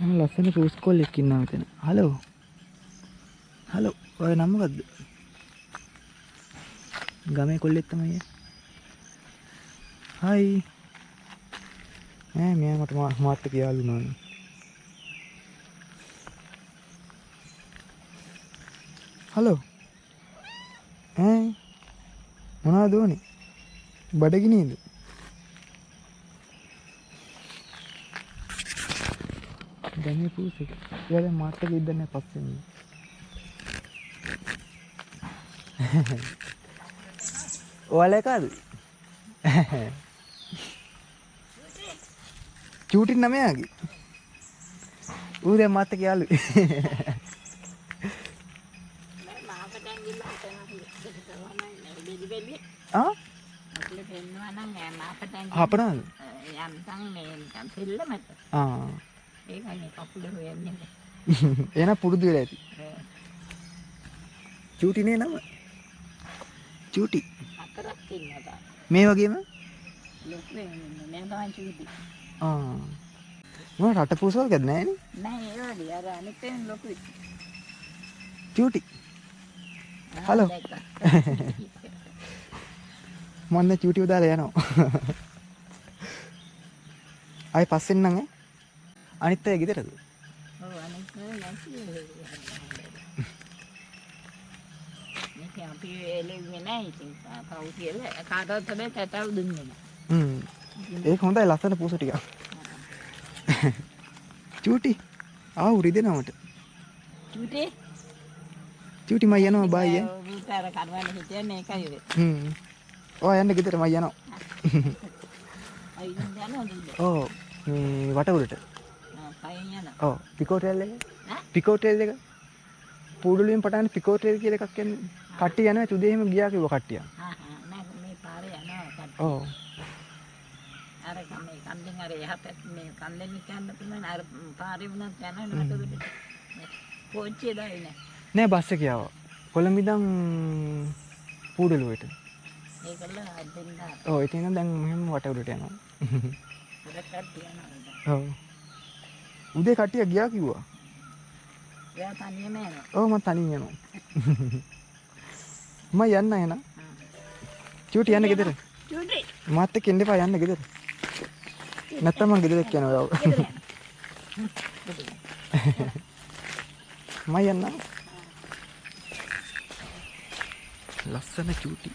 ලස්සන පූස් කොල්ලෙක් ඉන්නවා මෙතන. හලෝ. හලෝ. ඔය නම මොකද්ද? ගමේ කොල්ලෙක් තමයි. හයි. මෙයා මට මාත් එක්ක යාළු වුණා. හලෝ. මොනවද ඕනේ? බඩගිනින්ද? ගමේ පූසෙක්. එයා දැන් මාත් එක්ක ඉඳන්නේ පස්සෙන්. ඔයාලා එකද? චූටි නමයාගේ. ඌ දැන් මාත් එක්ක යාළුයි. අපරාද? එහෙනම් පුරුදු වෙලා ඇති. චූටිනේ නම. චූටි. මේ වගේම? මොන රට පූසවල් ගද නැහැනේ? නෑ ඒ වගේ අර අනිත් එක ලොකුයි. චූටි. හලෝ. මොන්නේ චූටිව දාලා යනවා. ආයි පස්සෙන් නම් අනිත් අය ගෙදරද? ඔව් අනිත් අය නැති. මේක අපි එළෙන්නේ නැහැ ඉතින් කවු කියලා කාටවත් හැබැයි කතාව දුන්නේ නැහැ. ඒක හොඳයි ලස්සන පූස ටික. චූටි ආව් රිදෙනවා මට. චූටි චූටි මම යනවා බයි ඈ. විතර කරවන්න හිටියන්නේ ඒකයි වෙ. ඔය යන්න ගෙදර මම යනවා. අයින් යනවද? ඔව් මේ වට උඩට. පයින් යනවා. ඔව් පිකෝටෙල් එක. පිකෝටෙල් එක. පූඩුලියෙන් පටන් පිකෝටෙල් කියලා එකක් යන්නේ. කට්ටිය යනවා තුදේ එහෙම ගියා කිව්වා කට්ටිය. නෑ මේ පාරේ යනවා කට්ටිය. ඔව්. අර මේ කන්දෙන් අර යහපැත් මේ කන්දෙන් නිකන් පුළුවන් අර පාරේ වුණත් යනවා වට උඩට. කොච්චිය දාන්නේ. නෑ බස් එකේ ආවා. කොළඹ ඉඳන් පූඩලුවට. ඒකල අදින්න. ඔව් ඉතින් දැන් මෙහෙම වට උඩට යනවා. ඔව්. උදේ කට්ටිය ගියා කිව්වා. එයා තනියම යනවා. ඔව් මම තනියම යනවා. මම යන්න එන. චූටි යන්න ගෙදර. චූටි. මාත් එක්ක එන්න එපා යන්න ගෙදර. නැත්තම් මම ගෙදර එක්ක යනවා. මම යන්න. ලස්සන චූටි.